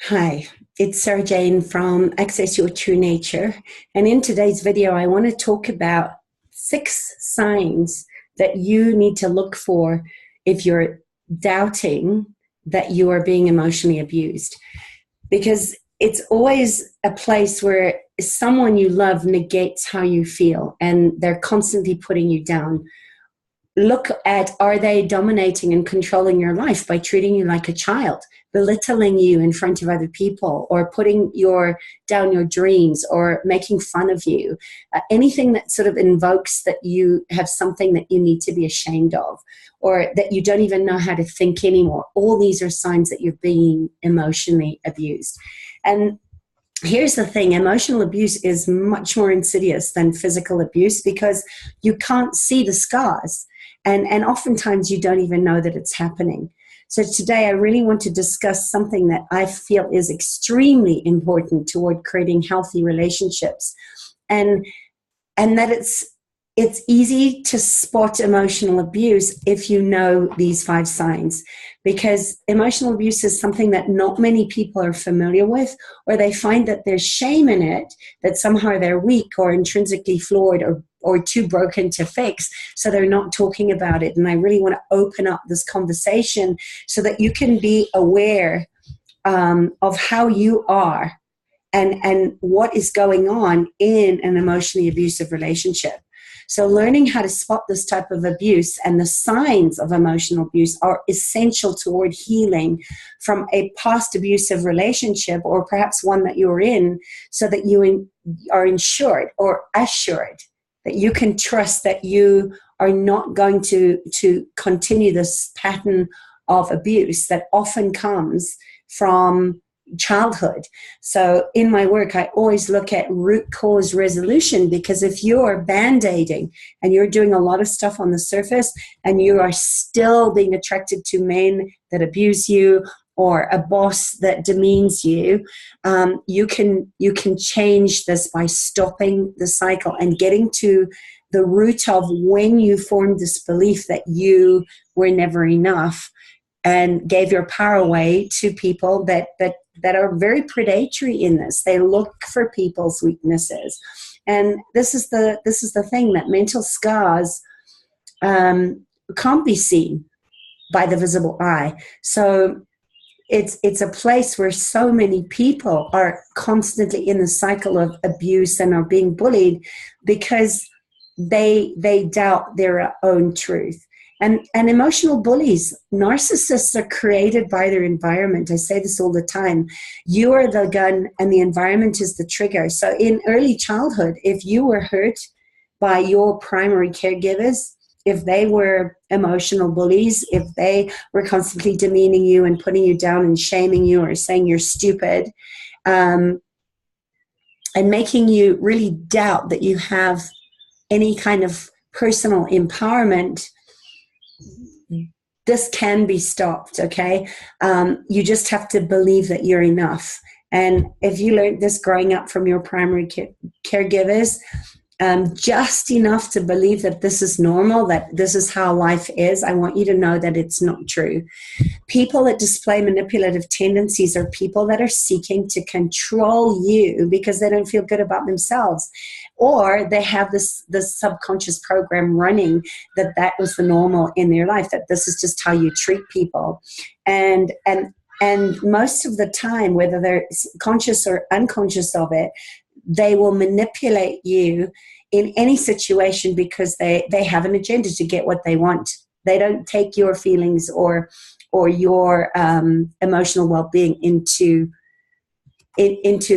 Hi, it's Sarah Jane from Access Your True Nature. And in today's video, I want to talk about 6 signs that you need to look for if you're doubting that you are being emotionally abused. Because it's always a place where someone you love negates how you feel and they're constantly putting you down. Look at, are they dominating and controlling your life by treating you like a child, belittling you in front of other people, or putting down your dreams, or making fun of you? Anything that sort of invokes that you have something that you need to be ashamed of, or that you don't even know how to think anymore. All these are signs that you're being emotionally abused. And here's the thing, emotional abuse is much more insidious than physical abuse because you can't see the scars. And oftentimes you don't even know that it's happening. So today I really want to discuss something that I feel is extremely important toward creating healthy relationships. And that it's easy to spot emotional abuse if you know these 5 signs, because emotional abuse is something that not many people are familiar with, or they find that there's shame in it, that somehow they're weak or intrinsically flawed or too broken to fix, so they're not talking about it. And I really want to open up this conversation so that you can be aware of how you are and what is going on in an emotionally abusive relationship. So learning how to spot this type of abuse and the signs of emotional abuse are essential toward healing from a past abusive relationship, or perhaps one that you're in, so that you are insured or assured that you can trust that you are not going to continue this pattern of abuse that often comes from childhood. So in my work, I always look at root cause resolution, because if you're band-aiding and you're doing a lot of stuff on the surface and you are still being attracted to men that abuse you, or a boss that demeans you, you can change this by stopping the cycle and getting to the root of when you formed this belief that you were never enough and gave your power away to people that are very predatory in this. They look for people's weaknesses. And this is the thing, that mental scars can't be seen by the visible eye. So it's a place where so many people are constantly in the cycle of abuse and are being bullied because they doubt their own truth. And emotional bullies, narcissists, are created by their environment. I say this all the time. You are the gun and the environment is the trigger. So in early childhood, if you were hurt by your primary caregivers, if they were emotional bullies, if they were constantly demeaning you and putting you down and shaming you or saying you're stupid, and making you really doubt that you have any kind of personal empowerment, this can be stopped, okay? You just have to believe that you're enough. And if you learned this growing up from your primary caregivers, just enough to believe that this is normal, that this is how life is, I want you to know that it's not true. People that display manipulative tendencies are people that are seeking to control you because they don't feel good about themselves, or they have this subconscious program running that was the normal in their life, that this is just how you treat people. And most of the time, whether they're conscious or unconscious of it, they will manipulate you in any situation because they have an agenda to get what they want. They don't take your feelings or your emotional well-being into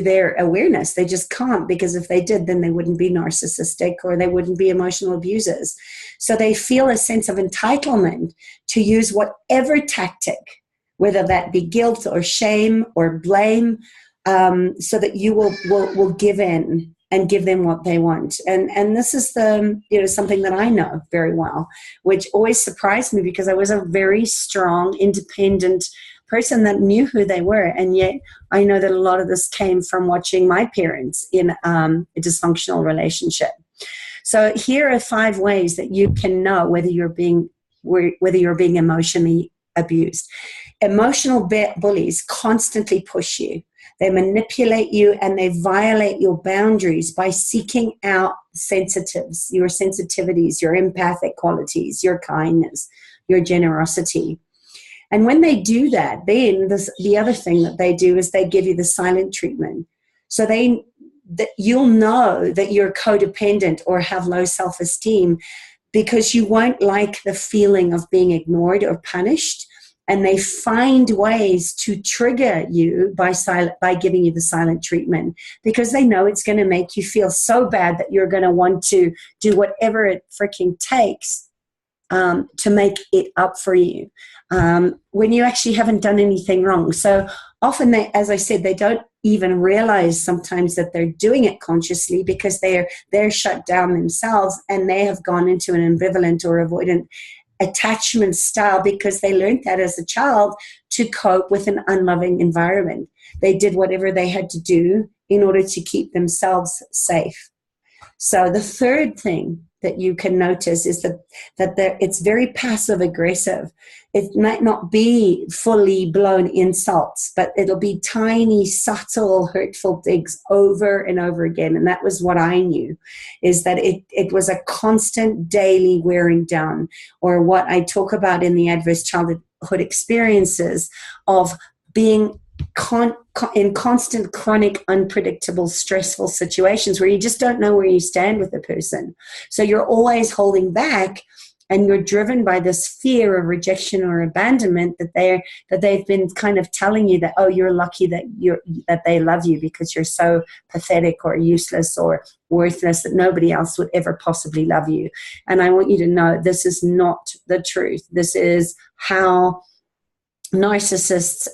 their awareness. They just can't, because if they did, then they wouldn't be narcissistic or they wouldn't be emotional abusers. So they feel a sense of entitlement to use whatever tactic, whether that be guilt or shame or blame, so that you will give in and give them what they want. And this is something that I know very well, which always surprised me because I was a very strong, independent person that knew who they were. And yet I know that a lot of this came from watching my parents in a dysfunctional relationship. So here are 5 ways that you can know whether you're being emotionally abused. Emotional bullies constantly push you. They manipulate you and they violate your boundaries by seeking out sensitives, your sensitivities, your empathic qualities, your kindness, your generosity. And when they do that, then the other thing that they do is they give you the silent treatment. So that you'll know that you're codependent or have low self-esteem because you won't like the feeling of being ignored or punished. And they find ways to trigger you by giving you the silent treatment because they know it's going to make you feel so bad that you're going to want to do whatever it freaking takes to make it up for you when you actually haven't done anything wrong. So often, as I said, they don't even realize sometimes that they're doing it consciously because they're shut down themselves and they have gone into an ambivalent or avoidant attachment style because they learned that as a child to cope with an unloving environment. They did whatever they had to do in order to keep themselves safe. So the third thing that you can notice is that it's very passive aggressive. It might not be fully blown insults, but it'll be tiny, subtle, hurtful digs over and over again. And that was what I knew, is that it was a constant daily wearing down, or what I talk about in the adverse childhood experiences of being in constant, chronic, unpredictable, stressful situations where you just don't know where you stand with the person. So you're always holding back, and you're driven by this fear of rejection or abandonment that they've been kind of telling you that, oh, you're lucky that they love you because you're so pathetic or useless or worthless that nobody else would ever possibly love you. And I want you to know this is not the truth. This is how narcissists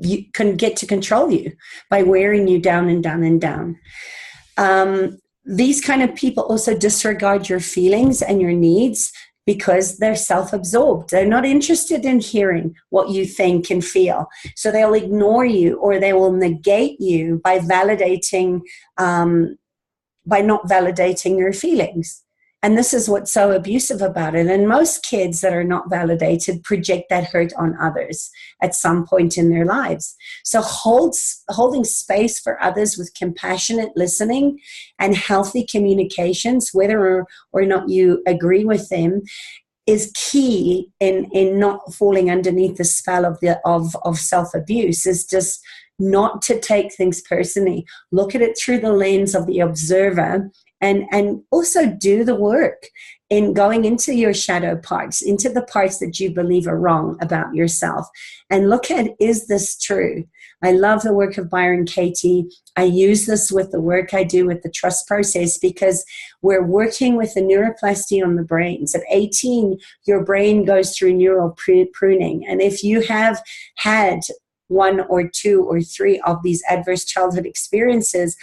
you can get to control you by wearing you down and down and down. These kind of people also disregard your feelings and your needs because they're self-absorbed. They're not interested in hearing what you think and feel. So they'll ignore you, or they will negate you by not validating your feelings. And this is what's so abusive about it. And most kids that are not validated project that hurt on others at some point in their lives. So holding space for others with compassionate listening and healthy communications, whether or not you agree with them, is key in not falling underneath the spell of self-abuse. Is just not to take things personally. Look at it through the lens of the observer. And also do the work in going into your shadow parts, into the parts that you believe are wrong about yourself. And look at, is this true? I love the work of Byron Katie. I use this with the work I do with the trust process because we're working with the neuroplasty on the brains. At 18, your brain goes through neural pruning. And if you have had one or two or three of these adverse childhood experiences,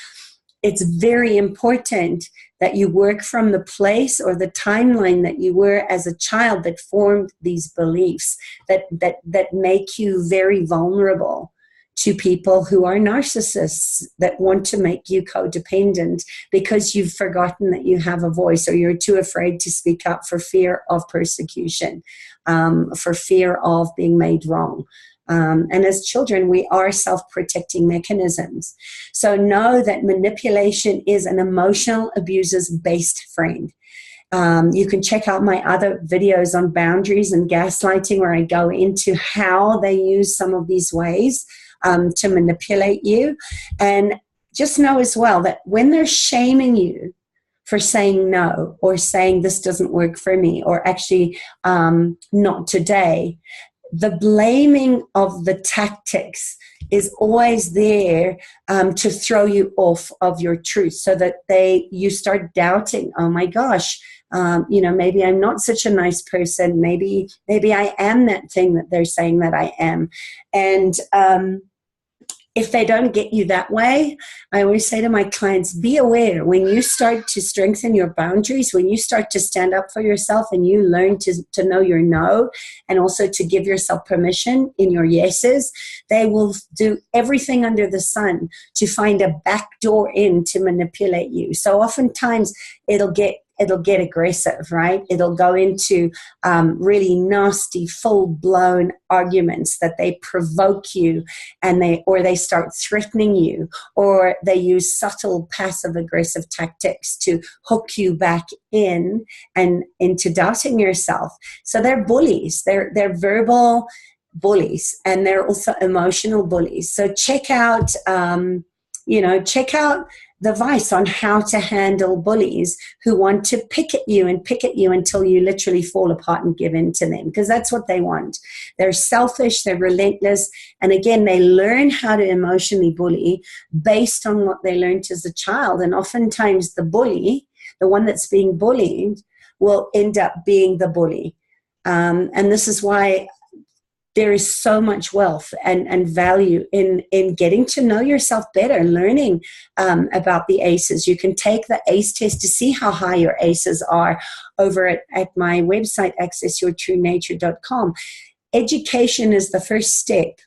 it's very important that you work from the place or the timeline that you were as a child that formed these beliefs that make you very vulnerable to people who are narcissists that want to make you codependent because you've forgotten that you have a voice, or you're too afraid to speak up for fear of persecution, for fear of being made wrong. And as children, we are self-protecting mechanisms. So know that manipulation is an emotional abuser's best friend. You can check out my other videos on boundaries and gaslighting, where I go into how they use some of these ways to manipulate you. And just know as well that when they're shaming you for saying no, or saying this doesn't work for me, or actually not today, the blaming of the tactics is always there to throw you off of your truth, so that you start doubting, oh my gosh, maybe I'm not such a nice person. Maybe I am that thing that they're saying that I am. And if they don't get you that way, I always say to my clients, be aware when you start to strengthen your boundaries, when you start to stand up for yourself and you learn to know your no, and also to give yourself permission in your yeses, they will do everything under the sun to find a back door in to manipulate you. So oftentimes it'll get it'll get aggressive, right? It'll go into really nasty, full-blown arguments that they provoke you, and they start threatening you, or they use subtle passive-aggressive tactics to hook you back in and into doubting yourself. So they're bullies. They're verbal bullies, and they're also emotional bullies. So check out, check out the advice on how to handle bullies who want to pick at you until you literally fall apart and give in to them, because that's what they want. They're selfish, they're relentless, and again, they learn how to emotionally bully based on what they learned as a child. And oftentimes the bully, the one that's being bullied, will end up being the bully. And this is why there is so much wealth and value in getting to know yourself better, learning about the ACEs. You can take the ACE test to see how high your ACEs are over at my website, accessyourtruenature.com. Education is the first step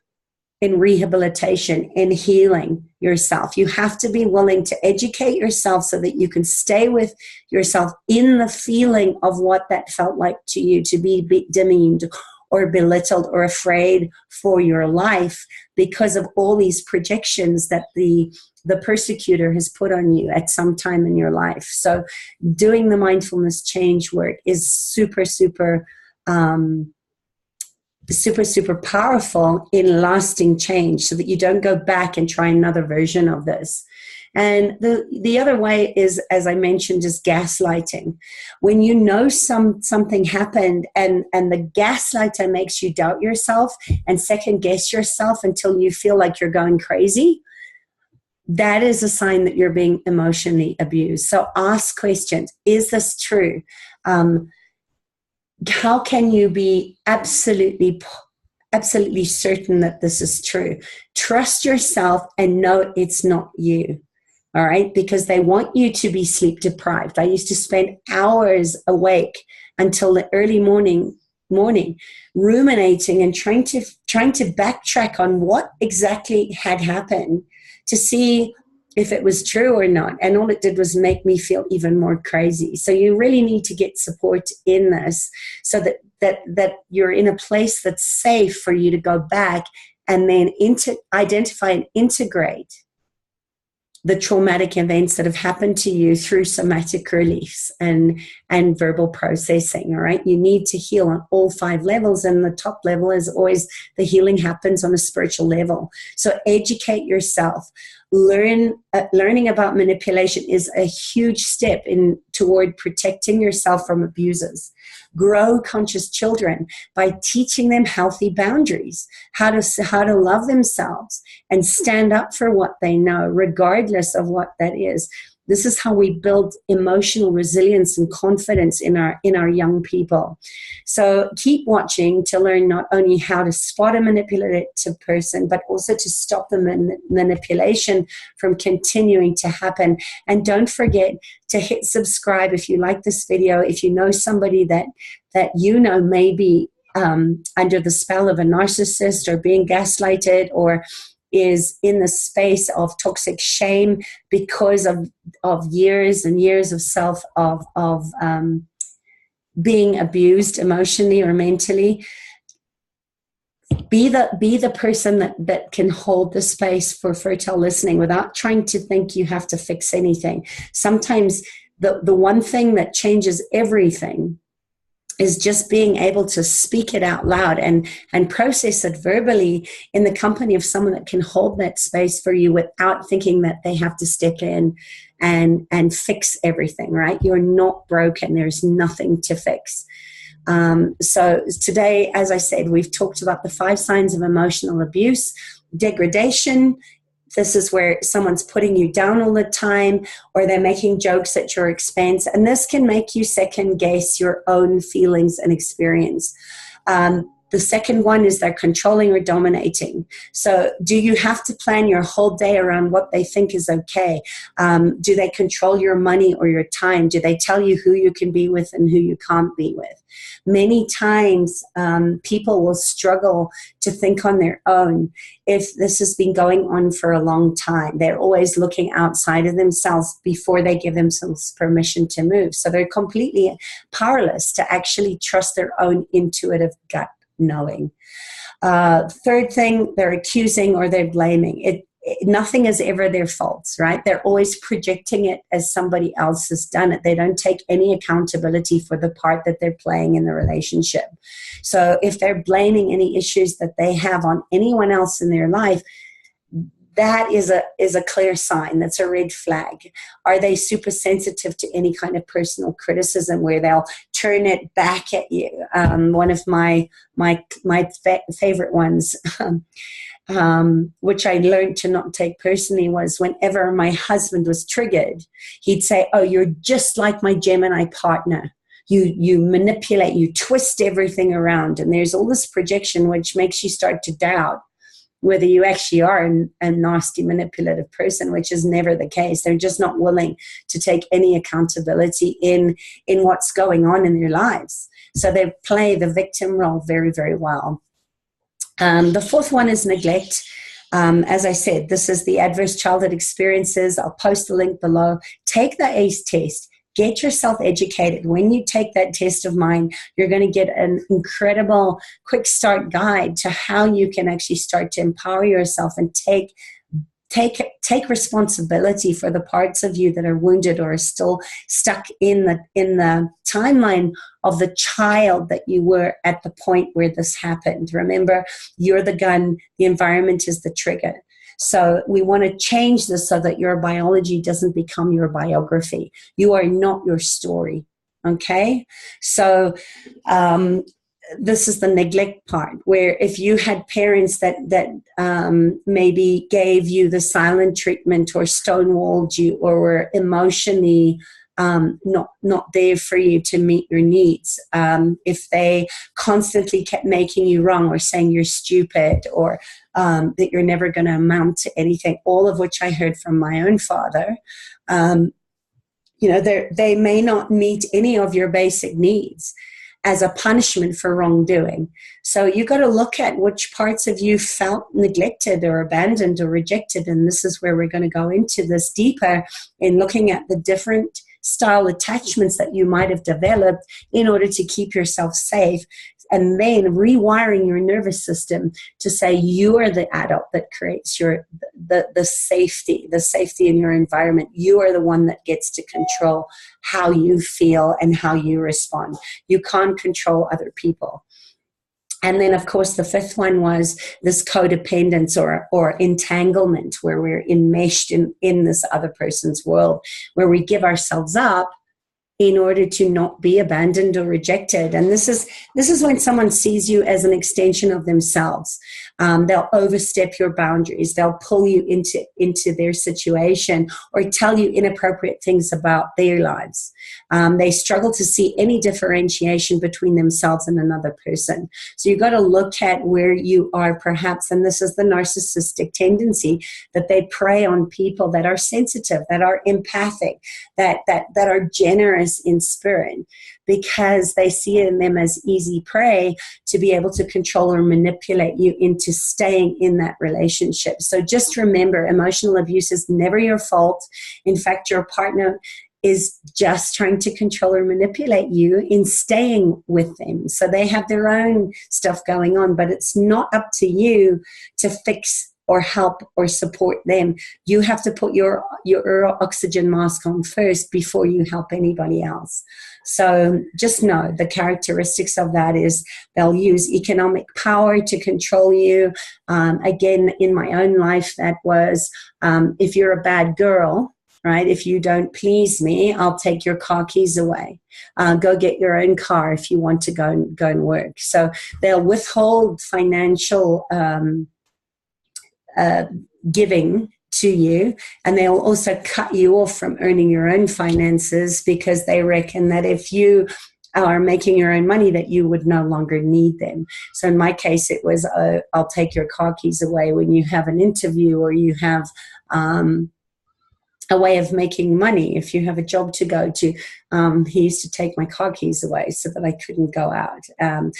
in rehabilitation, in healing yourself. You have to be willing to educate yourself so that you can stay with yourself in the feeling of what that felt like to you, to be demeaned or belittled or afraid for your life because of all these projections that the persecutor has put on you at some time in your life. So doing the mindfulness change work is super, super powerful in lasting change, so that you don't go back and try another version of this. And the other way is, as I mentioned, is gaslighting. When you know something happened and the gaslighter makes you doubt yourself and second guess yourself until you feel like you're going crazy, that is a sign that you're being emotionally abused. So ask questions. Is this true? How can you be absolutely certain that this is true? Trust yourself and know it's not you. All right, because they want you to be sleep deprived. I used to spend hours awake until the early morning, ruminating and trying to backtrack on what exactly had happened to see if it was true or not. And all it did was make me feel even more crazy. So you really need to get support in this, so that you're in a place that's safe for you to go back and then identify and integrate the traumatic events that have happened to you through somatic reliefs and verbal processing. All right, you need to heal on all 5 levels, and the top level is always the healing happens on a spiritual level. So educate yourself. Learning about manipulation is a huge step toward protecting yourself from abusers. Grow conscious children by teaching them healthy boundaries, how to love themselves and stand up for what they know, regardless of what that is. This is how we build emotional resilience and confidence in our young people. So keep watching to learn not only how to spot a manipulative person, but also to stop the manipulation from continuing to happen. And don't forget to hit subscribe if you like this video. If you know somebody that you know may be under the spell of a narcissist or being gaslighted, or is in the space of toxic shame because of years and years of being abused emotionally or mentally, be the person that can hold the space for fertile listening without trying to think you have to fix anything. Sometimes the one thing that changes everything is just being able to speak it out loud and process it verbally in the company of someone that can hold that space for you without thinking that they have to step in and fix everything, right? You're not broken. There's nothing to fix. So today, as I said, we've talked about the 5 signs of emotional abuse. Degradation. This is where someone's putting you down all the time, or they're making jokes at your expense. And this can make you second guess your own feelings and experience. The second one is they're controlling or dominating. So do you have to plan your whole day around what they think is okay? Do they control your money or your time? Do they tell you who you can be with and who you can't be with? Many times people will struggle to think on their own if this has been going on for a long time. They're always looking outside of themselves before they give themselves permission to move. So they're completely powerless to actually trust their own intuitive gut knowing. Third thing, they're accusing or they're blaming. Nothing is ever their fault, right? They're always projecting it as somebody else has done it. They don't take any accountability for the part that they're playing in the relationship. So if they're blaming any issues that they have on anyone else in their life, that is a clear sign. That's a red flag. Are they super sensitive to any kind of personal criticism where they'll turn it back at you? One of my favorite ones, which I learned to not take personally, was whenever my husband was triggered, he'd say, "Oh, you're just like my Gemini partner. You manipulate, you twist everything around." And there's all this projection which makes you start to doubt whether you actually are a nasty, manipulative person, which is never the case. They're just not willing to take any accountability in what's going on in their lives. So they play the victim role very, very well. The fourth one is neglect. As I said, this is the adverse childhood experiences. I'll post the link below. Take the ACE test. Get yourself educated. When you take that test of mine, you're going to get an incredible quick start guide to how you can actually start to empower yourself and take responsibility for the parts of you that are wounded or are still stuck in the timeline of the child that you were at the point where this happened. Remember, you're the gun, the environment is the trigger. So we want to change this so that your biology doesn't become your biography. You are not your story, okay? So this is the neglect part, where if you had parents that maybe gave you the silent treatment or stonewalled you or were emotionally not there for you to meet your needs, if they constantly kept making you wrong or saying you're stupid or that you're never going to amount to anything, all of which I heard from my own father, they may not meet any of your basic needs as a punishment for wrongdoing. So you got to look at which parts of you felt neglected or abandoned or rejected. And this is where we're going to go into this deeper in looking at the different style attachments that you might have developed in order to keep yourself safe, and then rewiring your nervous system to say you are the adult that creates the safety in your environment. You are the one that gets to control how you feel and how you respond. You can't control other people. And then, of course, the fifth one was this codependence or entanglement, where we're enmeshed in this other person's world, where we give ourselves up in order to not be abandoned or rejected. And this is when someone sees you as an extension of themselves. They'll overstep your boundaries. They'll pull you into their situation or tell you inappropriate things about their lives. They struggle to see any differentiation between themselves and another person. So you've got to look at where you are perhaps, and this is the narcissistic tendency, that they prey on people that are sensitive, that are empathic, that are generous in spirit, because they see in them as easy prey to be able to control or manipulate you into staying in that relationship. So just remember, emotional abuse is never your fault. In fact, your partner is just trying to control or manipulate you in staying with them. So they have their own stuff going on, but it's not up to you to fix or help or support them. You have to put your oxygen mask on first before you help anybody else. So just know the characteristics of that is they'll use economic power to control you. Again, in my own life, that was if you're a bad girl, right? If you don't please me, I'll take your car keys away. Go get your own car if you want to go and work. So they'll withhold financial giving to you, and they'll also cut you off from earning your own finances because they reckon that if you or making your own money, that you would no longer need them. So in my case, it was, I'll take your car keys away when you have an interview, or you have a way of making money. If you have a job to go to, he used to take my car keys away so that I couldn't go out. And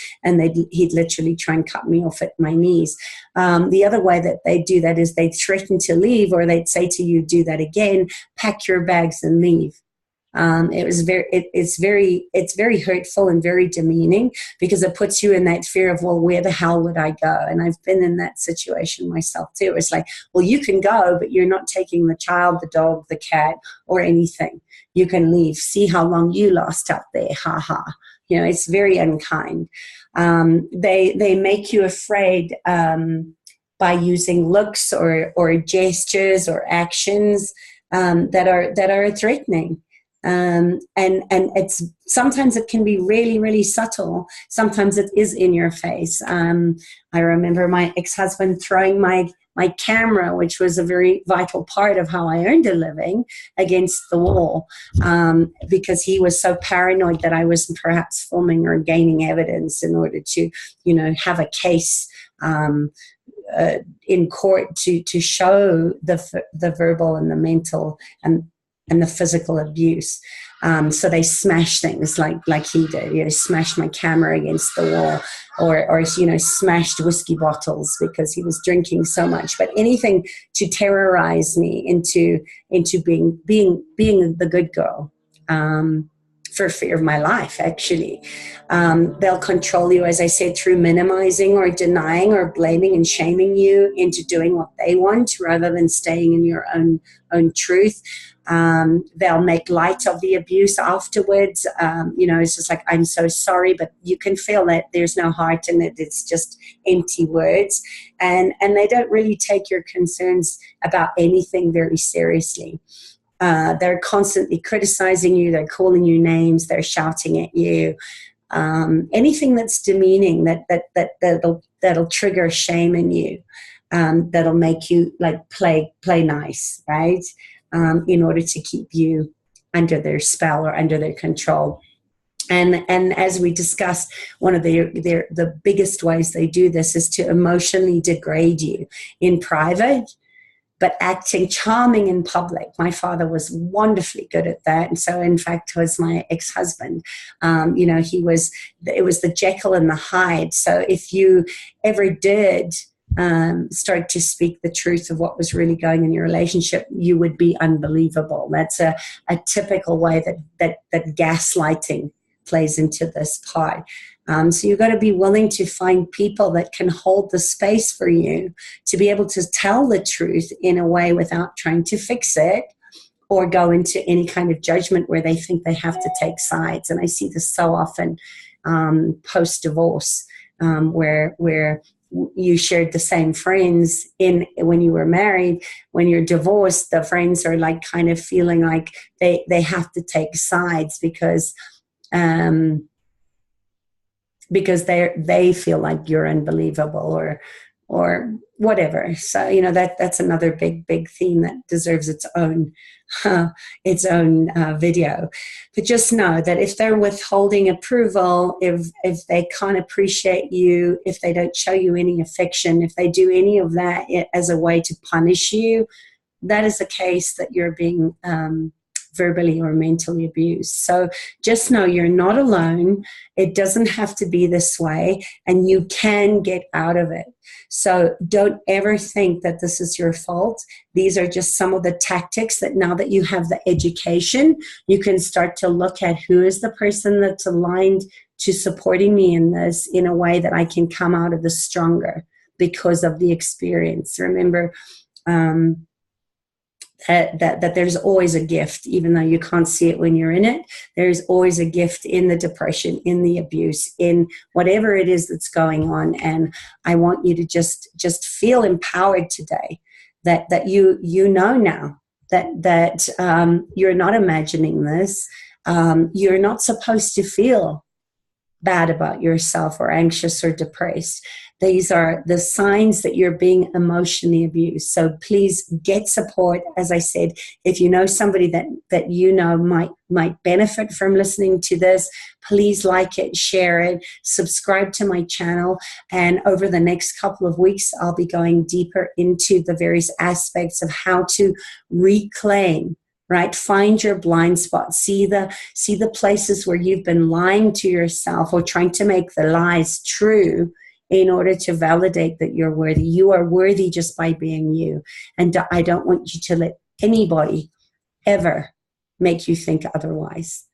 he'd literally try and cut me off at my knees. The other way that they do that is they'd threaten to leave, or they'd say to you, do that again, pack your bags and leave. It's very hurtful and very demeaning, because it puts you in that fear of, well, where the hell would I go? And I've been in that situation myself too. It's like, well, you can go, but you're not taking the child, the dog, the cat, or anything. You can leave. See how long you last up there. Ha ha. You know, it's very unkind. They make you afraid by using looks or gestures or actions that are threatening. And it's sometimes it can be really, really subtle. Sometimes it is in your face. I remember my ex-husband throwing my camera, which was a very vital part of how I earned a living, against the wall, because he was so paranoid that I was perhaps filming or gaining evidence in order to, you know, have a case in court to show the verbal and the mental and the physical abuse. So they smash things like he did. You know, smashed my camera against the wall, or you know, smashed whiskey bottles because he was drinking so much. But anything to terrorize me into being the good girl. For fear of my life, actually. They'll control you, as I said, through minimizing or denying or blaming and shaming you into doing what they want rather than staying in your own truth. They'll make light of the abuse afterwards. You know, it's just like, I'm so sorry, but you can feel that there's no heart in it. It's just empty words. And they don't really take your concerns about anything very seriously. They're constantly criticizing you. They're calling you names. They're shouting at you. Anything that's demeaning, that'll trigger shame in you. That'll make you like play nice, right? In order to keep you under their spell or under their control. And as we discussed, one of the biggest ways they do this is to emotionally degrade you in private, but acting charming in public. My father was wonderfully good at that. And so, in fact, was my ex-husband. You know, it was the Jekyll and the Hyde. So if you ever did start to speak the truth of what was really going in your relationship, you would be unbelievable. That's a typical way that gaslighting plays into this part. So you've got to be willing to find people that can hold the space for you to be able to tell the truth in a way without trying to fix it or go into any kind of judgment where they think they have to take sides. And I see this so often post-divorce, where you shared the same friends when you were married. When you're divorced, the friends are like kind of feeling like they have to take sides because they feel like you're unbelievable or whatever. So, you know, that's another big theme that deserves its own video. But just know that if they're withholding approval, if they can't appreciate you, if they don't show you any affection, if they do any of that as a way to punish you, that is a case that you're being verbally or mentally abused. So just know you're not alone. It doesn't have to be this way, and you can get out of it. So don't ever think that this is your fault. These are just some of the tactics that now that you have the education, you can start to look at who is the person that's aligned to supporting me in this in a way that I can come out of this stronger because of the experience. Remember, that there's always a gift, even though you can't see it when you're in it. There's always a gift in the depression, in the abuse, in whatever it is that's going on. And I want you to just feel empowered today that you know now that you're not imagining this. You're not supposed to feel bad about yourself or anxious or depressed. These are the signs that you're being emotionally abused. So please get support. As I said, if you know somebody that you know might benefit from listening to this, please like it, share it, subscribe to my channel. And over the next couple of weeks, I'll be going deeper into the various aspects of how to reclaim, right? Find your blind spots. See the places where you've been lying to yourself or trying to make the lies true in order to validate that you're worthy. You are worthy just by being you. And I don't want you to let anybody ever make you think otherwise.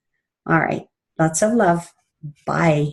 All right. Lots of love. Bye.